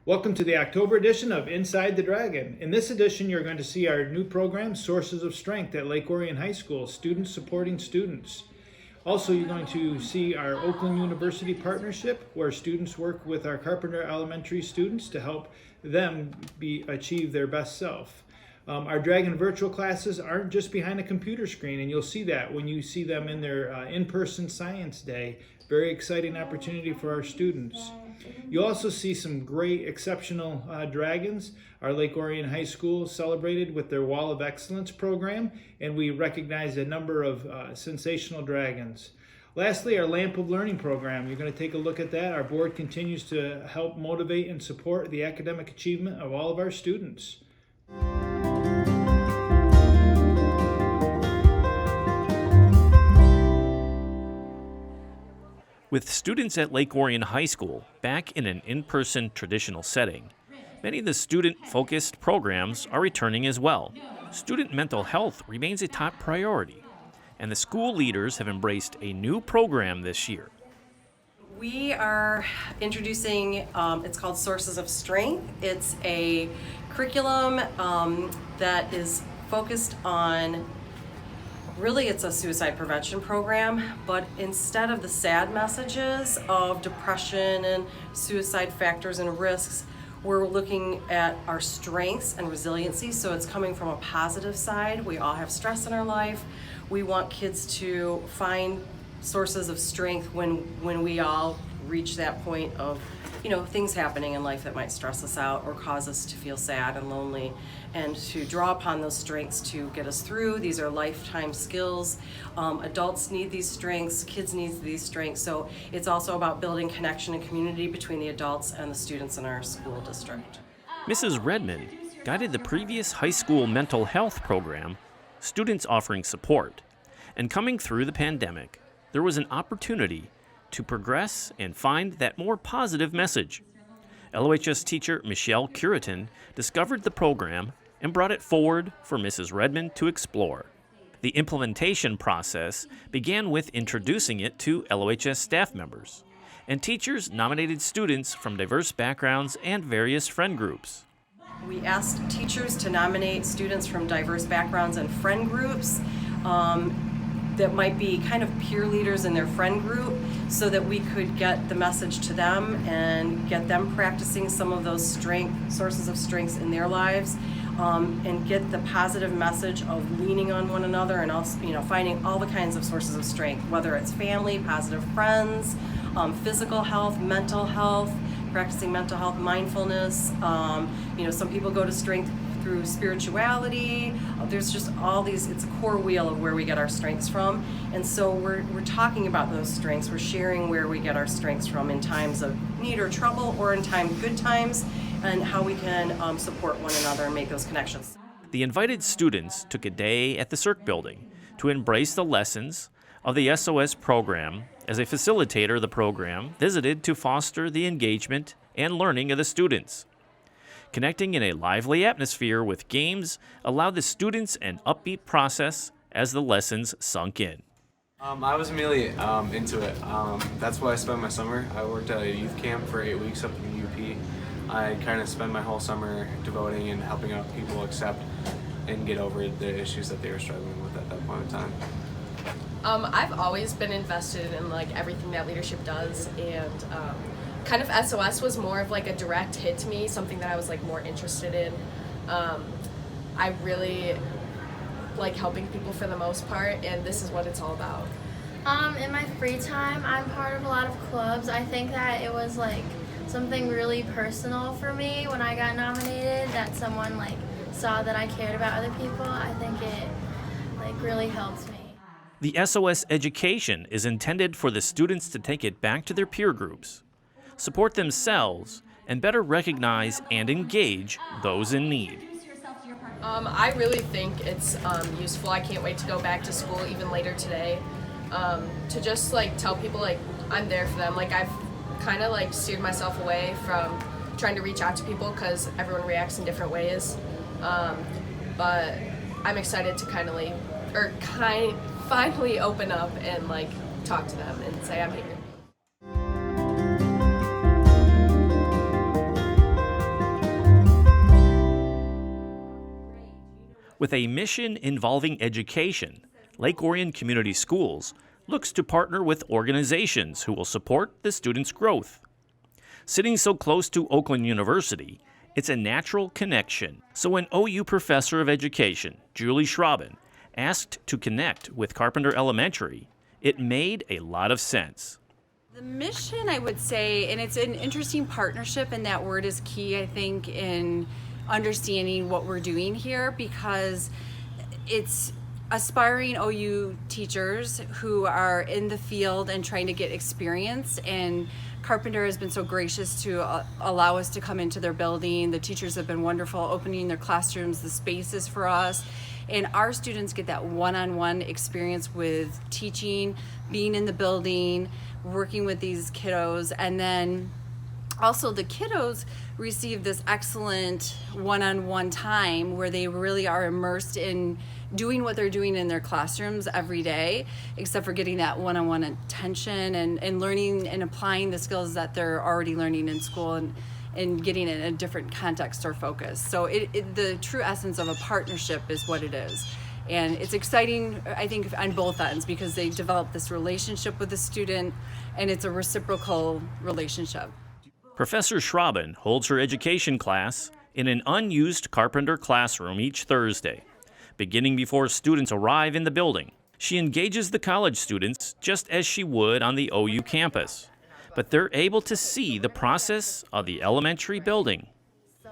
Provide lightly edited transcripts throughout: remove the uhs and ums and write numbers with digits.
Welcome to the October edition of Inside the Dragon. In this edition, you're going to see our new program, Sources of Strength at Lake Orion High School, students supporting students. Also, you're going to see our Oakland University partnership, where students work with our Carpenter Elementary students to help them achieve their best self. Our Dragon virtual classes aren't just behind a computer screen, and you'll see that when you see them in their InPerson Science Day. Very exciting opportunity for our students. You'll also see some great, exceptional dragons. Our Lake Orion High School celebrated with their Wall of Excellence program, and we recognized a number of sensational dragons. Lastly, our Lamp of Learning program. You're going to take a look at that. Our board continues to help motivate and support the academic achievement of all of our students. With students at Lake Orion High School back in an in-person traditional setting, many of the student-focused programs are returning as well. Student mental health remains a top priority, and the school leaders have embraced a new program this year. We are introducing, it's called Sources of Strength. It's a curriculum that is focused on, really it's a suicide prevention program, but instead of the sad messages of depression and suicide factors and risks, we're looking at our strengths and resiliency. So it's coming from a positive side. We all have stress in our life. We want kids to find sources of strength when we all reach that point of, things happening in life that might stress us out or cause us to feel sad and lonely, and to draw upon those strengths to get us through. These are lifetime skills. Adults need these strengths, kids need these strengths. So it's also about building connection and community between the adults and the students in our school district. Mrs. Redmond guided the previous high school mental health program, students offering support. And coming through the pandemic, there was an opportunity to progress and find that more positive message. LOHS teacher Michelle Curitin discovered the program and brought it forward for Mrs. Redmond to explore. The implementation process began with introducing it to LOHS staff members, and teachers nominated students from diverse backgrounds and various friend groups. We asked teachers to nominate students from diverse backgrounds and friend groups that might be kind of peer leaders in their friend group, so that we could get the message to them and get them practicing some of those sources of strengths in their lives, and get the positive message of leaning on one another and also, finding all the kinds of sources of strength, whether it's family, positive friends, physical health, mental health, practicing mental health, mindfulness. Some people go to strength through spirituality. There's just all these, it's a core wheel of where we get our strengths from. And so we're talking about those strengths. We're sharing where we get our strengths from in times of need or trouble, or in good times, and how we can support one another and make those connections. The invited students took a day at the Cirque building to embrace the lessons of the SOS program. As a facilitator, the program visited to foster the engagement and learning of the students. Connecting in a lively atmosphere with games allowed the students an upbeat process as the lessons sunk in. I was immediately into it. That's why I spent my summer. I worked at a youth camp for 8 weeks up in UP. I kind of spent my whole summer devoting and helping out people accept and get over the issues that they were struggling with at that point in time. I've always been invested in everything that leadership does, and kind of SOS was more of a direct hit to me, something that I was more interested in. I really like helping people for the most part, and this is what it's all about. In my free time, I'm part of a lot of clubs. I think that it was something really personal for me when I got nominated, that someone saw that I cared about other people. I think it really helped me. The SOS education is intended for the students to take it back to their peer groups, support themselves, and better recognize and engage those in need. I really think it's useful. I can't wait to go back to school even later today, to just tell people I'm there for them. I've kind of steered myself away from trying to reach out to people because everyone reacts in different ways, but I'm excited to finally open up and talk to them and say I'm here. With a mission involving education, Lake Orion Community Schools looks to partner with organizations who will support the students' growth. Sitting so close to Oakland University, it's a natural connection. So when OU Professor of Education, Julie Schraben, asked to connect with Carpenter Elementary, it made a lot of sense. The mission, I would say, and it's an interesting partnership, and that word is key, I think, in understanding what we're doing here, because it's aspiring OU teachers who are in the field and trying to get experience, and Carpenter has been so gracious to allow us to come into their building. The teachers have been wonderful, opening their classrooms, the spaces for us, and our students get that one-on-one experience with teaching, being in the building, working with these kiddos, and then also the kiddos receive this excellent one-on-one time where they really are immersed in doing what they're doing in their classrooms every day, except for getting that one-on-one attention and learning and applying the skills that they're already learning in school and getting it in a different context or focus. So the true essence of a partnership is what it is. And it's exciting, I think, on both ends, because they develop this relationship with the student, and it's a reciprocal relationship. Professor Schraben holds her education class in an unused Carpenter classroom each Thursday. Beginning before students arrive in the building, she engages the college students just as she would on the OU campus. But they're able to see the process of the elementary building.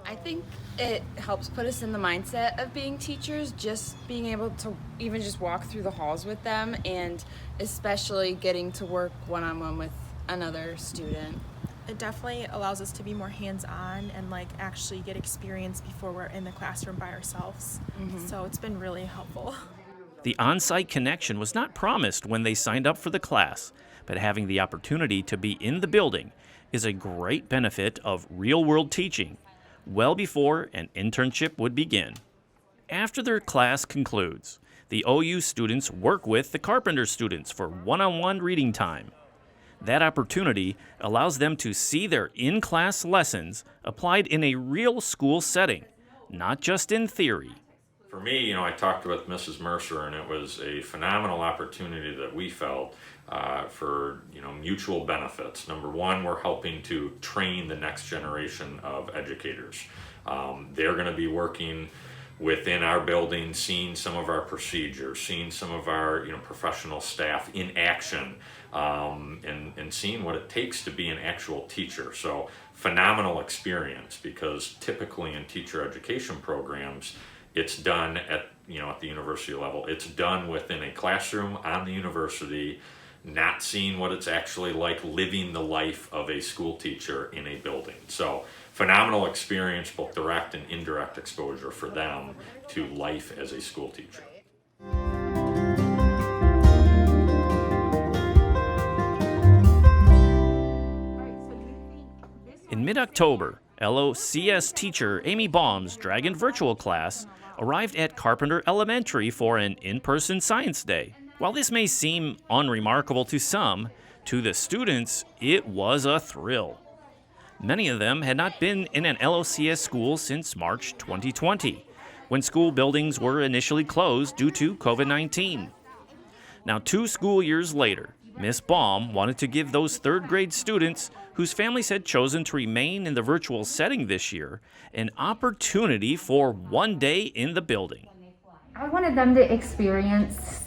I think it helps put us in the mindset of being teachers, just being able to even just walk through the halls with them, and especially getting to work one-on-one with another student. It definitely allows us to be more hands-on and actually get experience before we're in the classroom by ourselves. So it's been really helpful. The on-site connection was not promised when they signed up for the class, but having the opportunity to be in the building is a great benefit of real-world teaching, well before an internship would begin. After their class concludes, the OU students work with the Carpenter students for one-on-one reading time. That opportunity allows them to see their in-class lessons applied in a real school setting, not just in theory. For me, I talked with Mrs. Mercer, and it was a phenomenal opportunity that we felt for mutual benefits. Number one, we're helping to train the next generation of educators. They're going to be working within our building, seeing some of our procedures, seeing some of our professional staff in action, and seeing what it takes to be an actual teacher. So phenomenal experience, because typically in teacher education programs, it's done at the university level. It's done within a classroom on the university, not seeing what it's actually like living the life of a school teacher in a building. So phenomenal experience, both direct and indirect exposure for them to life as a school teacher. In mid-October, LOCS teacher Amy Baum's Dragon virtual class arrived at Carpenter Elementary for an InPerson Science Day. While this may seem unremarkable to some, to the students, it was a thrill. Many of them had not been in an LOCS school since March 2020, when school buildings were initially closed due to COVID-19. Now, 2 school years later, Ms. Baum wanted to give those third grade students whose families had chosen to remain in the virtual setting this year an opportunity for one day in the building. I wanted them to experience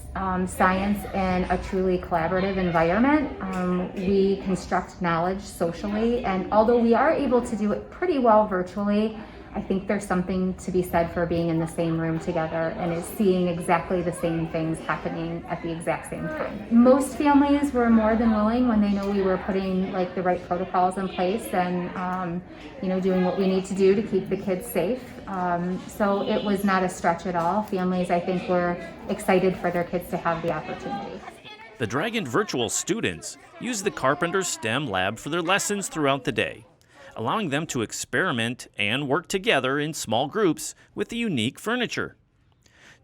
science in a truly collaborative environment. We construct knowledge socially, and although we are able to do it pretty well virtually, I think there's something to be said for being in the same room together and is seeing exactly the same things happening at the exact same time. Most families were more than willing when they know we were putting the right protocols in place and doing what we need to do to keep the kids safe. So it was not a stretch at all. Families, I think, were excited for their kids to have the opportunity. The Dragon virtual students used the Carpenter STEM lab for their lessons throughout the day, allowing them to experiment and work together in small groups with the unique furniture.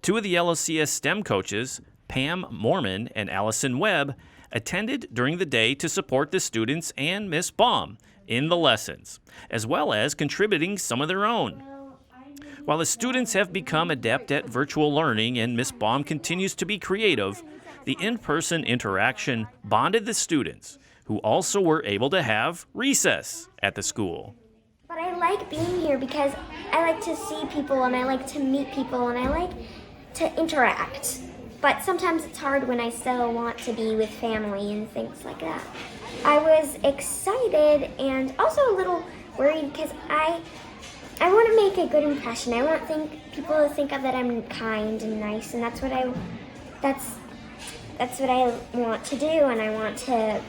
2 of the LOCS STEM coaches, Pam Mormon and Allison Webb, attended during the day to support the students and Miss Baum in the lessons, as well as contributing some of their own. While the students have become adept at virtual learning and Miss Baum continues to be creative, the in-person interaction bonded the students, who also were able to have recess at the school. But I like being here because I like to see people and I like to meet people and I like to interact. But sometimes it's hard when I still want to be with family and things like that. I was excited and also a little worried because I want to make a good impression. I want people to think of that I'm kind and nice, and that's what I want to do, and I want to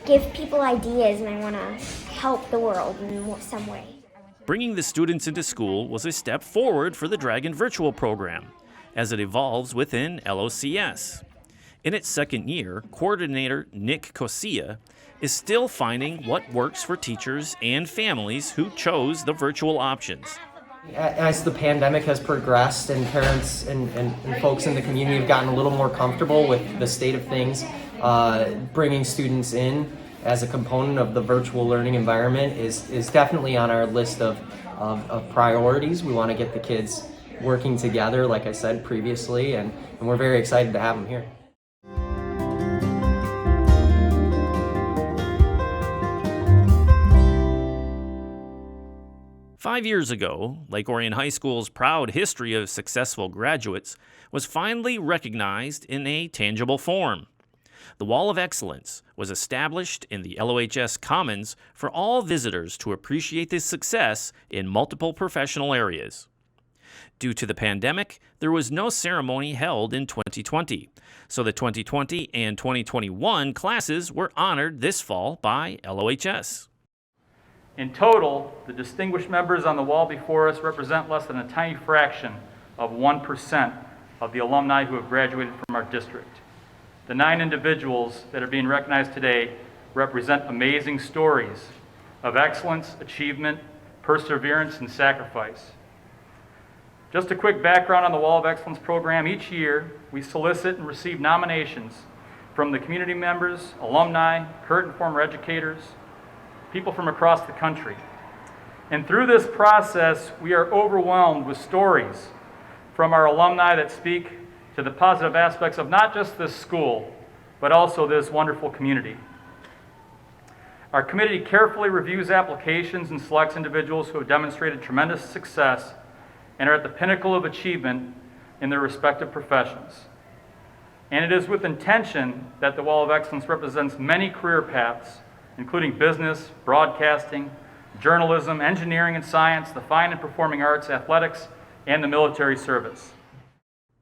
give people ideas, and I want to help the world in some way. Bringing the students into school was a step forward for the Dragon Virtual program, as it evolves within LOCS. In its second year, coordinator Nick Cosia is still finding what works for teachers and families who chose the virtual options. As the pandemic has progressed and parents and folks in the community have gotten a little more comfortable with the state of things, bringing students in as a component of the virtual learning environment is definitely on our list of priorities. We want to get the kids working together, like I said previously, and we're very excited to have them here. Five years ago, Lake Orion High School's proud history of successful graduates was finally recognized in a tangible form. The Wall of Excellence was established in the LOHS Commons for all visitors to appreciate this success in multiple professional areas. Due to the pandemic, there was no ceremony held in 2020, so the 2020 and 2021 classes were honored this fall by LOHS. In total, the distinguished members on the wall before us represent less than a tiny fraction of 1% of the alumni who have graduated from our district. The 9 individuals that are being recognized today represent amazing stories of excellence, achievement, perseverance, and sacrifice. Just a quick background on the Wall of Excellence program. Each year, we solicit and receive nominations from the community members, alumni, current and former educators, people from across the country. And through this process, we are overwhelmed with stories from our alumni that speak to the positive aspects of not just this school, but also this wonderful community. Our committee carefully reviews applications and selects individuals who have demonstrated tremendous success and are at the pinnacle of achievement in their respective professions. And it is with intention that the Wall of Excellence represents many career paths, including business, broadcasting, journalism, engineering and science, the fine and performing arts, athletics, and the military service.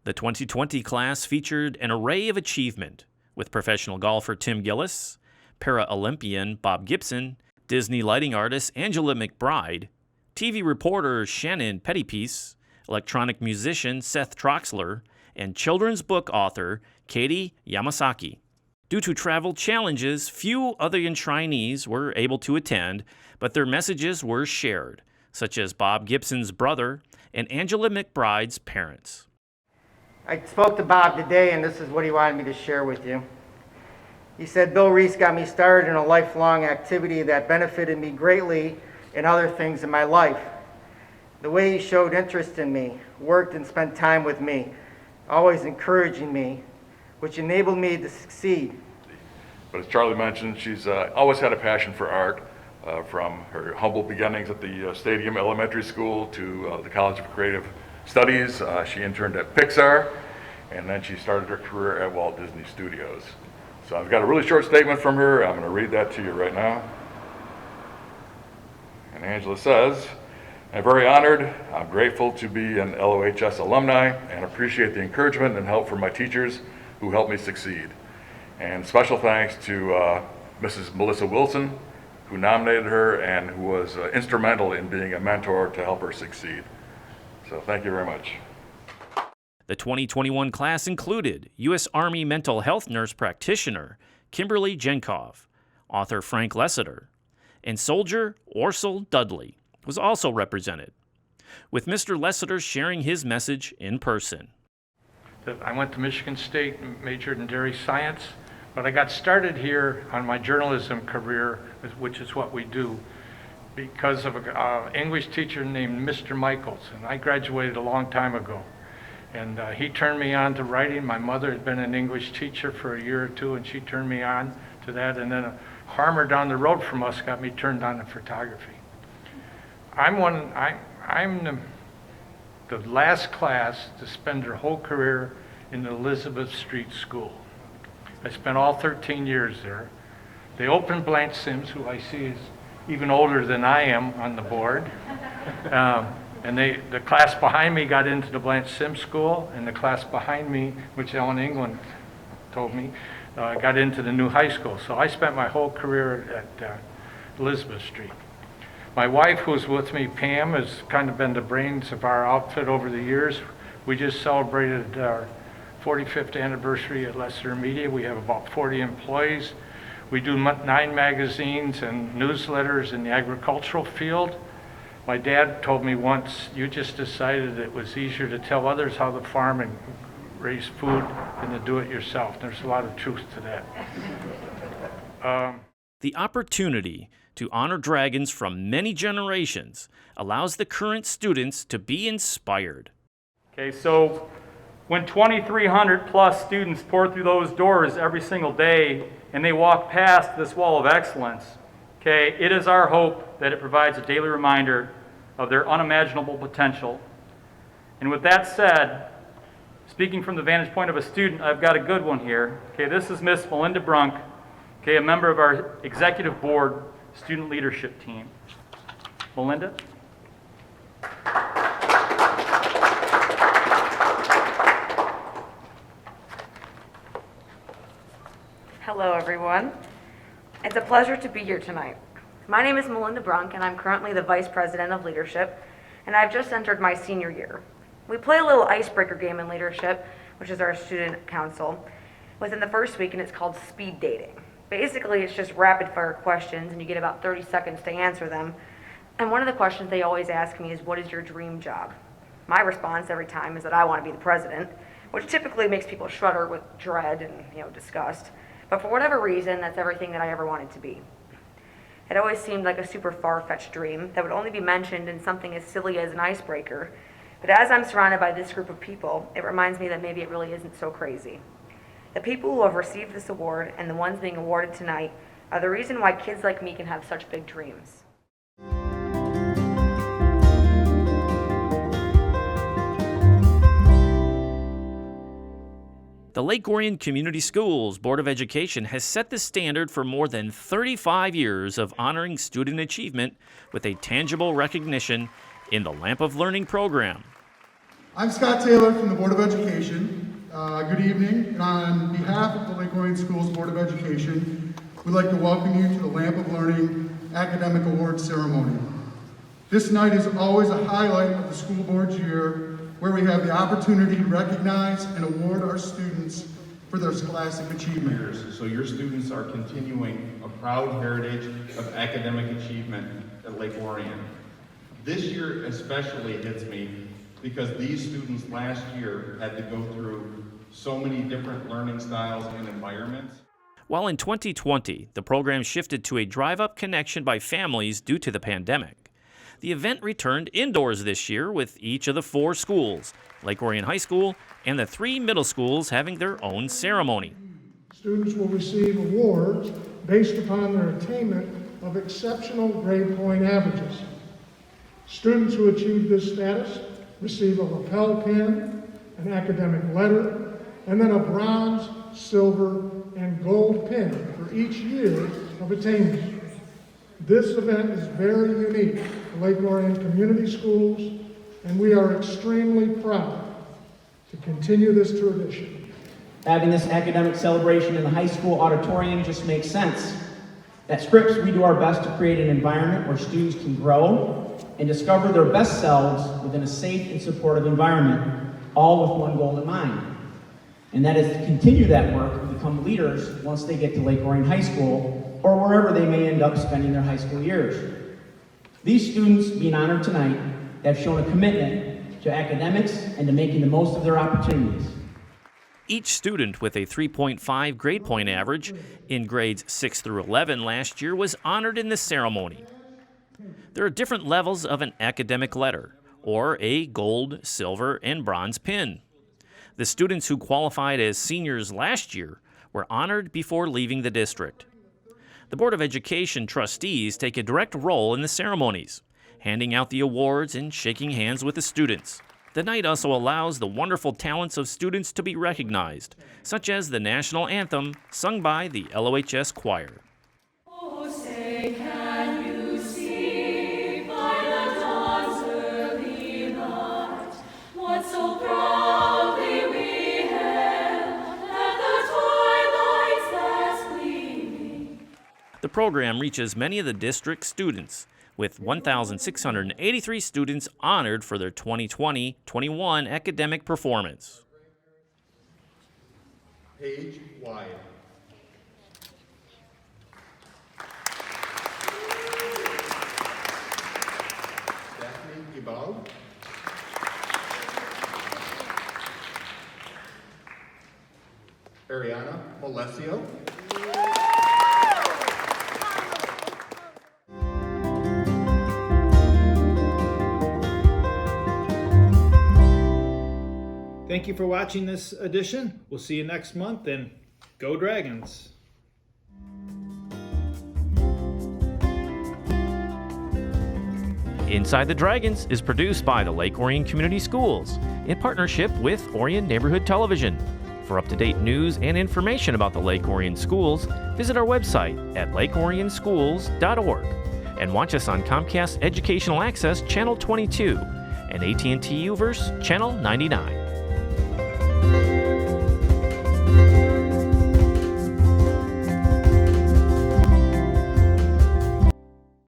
The 2020 class featured an array of achievement, with professional golfer Tim Gillis, para-Olympian Bob Gibson, Disney lighting artist Angela McBride, TV reporter Shannon Pettypiece, electronic musician Seth Troxler, and children's book author Katie Yamasaki. Due to travel challenges, few other enshrinees were able to attend, but their messages were shared, such as Bob Gibson's brother and Angela McBride's parents. I spoke to Bob today, and this is what he wanted me to share with you. He said, "Bill Reese got me started in a lifelong activity that benefited me greatly in other things in my life. The way he showed interest in me, worked and spent time with me, always encouraging me, which enabled me to succeed." But as Charlie mentioned, she's always had a passion for art, from her humble beginnings at the Stadium Elementary School to the College of Creative Studies. She interned at Pixar, and then she started her career at Walt Disney Studios. So I've got a really short statement from her. I'm going to read that to you right now. And Angela says, "I'm very honored. I'm grateful to be an LOHS alumni and appreciate the encouragement and help from my teachers who helped me succeed. And special thanks to Mrs. Melissa Wilson, who nominated her and who was instrumental in being a mentor to help her succeed." So thank you very much. The 2021 class included U.S. Army mental health nurse practitioner Kimberly Jenkov, author Frank Lessiter, and soldier Orsel Dudley was also represented, with Mr. Lessiter sharing his message in person. I went to Michigan State and majored in dairy science, but I got started here on my journalism career, which is what we do, because of an English teacher named Mr. Michaels, and I graduated a long time ago. And he turned me on to writing. My mother had been an English teacher for a year or two, and she turned me on to that. And then a farmer down the road from us got me turned on to photography. I'm the last class to spend her whole career in the Elizabeth Street School. I spent all 13 years there. They opened Blanche Sims, who I see is even older than I am on the board. And the class behind me got into the Blanche Sims School, and the class behind me, which Ellen England told me, got into the new high school. So I spent my whole career at Elizabeth Street. My wife, who's with me, Pam, has kind of been the brains of our outfit over the years. We just celebrated our 45th anniversary at Lester Media. We have about 40 employees. We do 9 magazines and newsletters in the agricultural field. My dad told me once, you just decided it was easier to tell others how to farm and raise food than to do it yourself. There's a lot of truth to that. The opportunity to honor dragons from many generations allows the current students to be inspired. Okay, so when 2,300 plus students pour through those doors every single day and they walk past this wall of excellence, okay, it is our hope that it provides a daily reminder of their unimaginable potential. And with that said, speaking from the vantage point of a student, I've got a good one here. Okay, this is Miss Melinda Brunk, okay, a member of our executive board student leadership team. Melinda? Hello, everyone. It's a pleasure to be here tonight. My name is Melinda Brunk, and I'm currently the Vice President of Leadership, and I've just entered my senior year. We play a little icebreaker game in leadership, which is our student council, within the first week, and it's called speed dating. Basically, it's just rapid-fire questions, and you get about 30 seconds to answer them. And one of the questions they always ask me is, what is your dream job? My response every time is that I want to be the president, which typically makes people shudder with dread and disgust. But for whatever reason, that's everything that I ever wanted to be. It always seemed like a super far-fetched dream that would only be mentioned in something as silly as an icebreaker. But as I'm surrounded by this group of people, it reminds me that maybe it really isn't so crazy. The people who have received this award and the ones being awarded tonight are the reason why kids like me can have such big dreams. The Lake Orion Community Schools Board of Education has set the standard for more than 35 years of honoring student achievement with a tangible recognition in the Lamp of Learning program. I'm Scott Taylor from the Board of Education. Good evening, and on behalf of the Lake Orion Schools Board of Education, we'd like to welcome you to the Lamp of Learning Academic Awards Ceremony. This night is always a highlight of the school board's year, where we have the opportunity to recognize and award our students for their scholastic achievement. So your students are continuing a proud heritage of academic achievement at Lake Orion. This year especially hits me because these students last year had to go through so many different learning styles and environments. While in 2020, the program shifted to a drive-up connection by families due to the pandemic, the event returned indoors this year with each of the 4 schools, Lake Orion High School and the 3 middle schools having their own ceremony. Students will receive awards based upon their attainment of exceptional grade point averages. Students who achieve this status receive a lapel pin, an academic letter, and then a bronze, silver, and gold pin for each year of attainment. This event is very unique to Lake Orion Community Schools, and we are extremely proud to continue this tradition. Having this academic celebration in the high school auditorium just makes sense. At Scripps, we do our best to create an environment where students can grow and discover their best selves within a safe and supportive environment, all with one goal in mind. And that is to continue that work and become leaders once they get to Lake Orion High School or wherever they may end up spending their high school years. These students being honored tonight have shown a commitment to academics and to making the most of their opportunities. Each student with a 3.5 grade point average in grades 6 through 11 last year was honored in this ceremony. There are different levels of an academic letter, or a gold, silver, and bronze pin. The students who qualified as seniors last year were honored before leaving the district. The Board of Education trustees take a direct role in the ceremonies, handing out the awards and shaking hands with the students. The night also allows the wonderful talents of students to be recognized, such as the national anthem sung by the LOHS choir. Oh, say, can you see by the dawn's early light what so proudly we hailed at the twilight's last gleaming? The program reaches many of the district's students, with 1,683 students honored for their 2020-21 academic performance. Page wide. Daphne Gibal. Ariana Molesio. Thank you for watching this edition. We'll see you next month, and go Dragons! Inside the Dragons is produced by the Lake Orion Community Schools in partnership with Orion Neighborhood Television. For up-to-date news and information about the Lake Orion Schools, visit our website at lakeorionschools.org and watch us on Comcast Educational Access Channel 22 and AT&T UVerse Channel 99.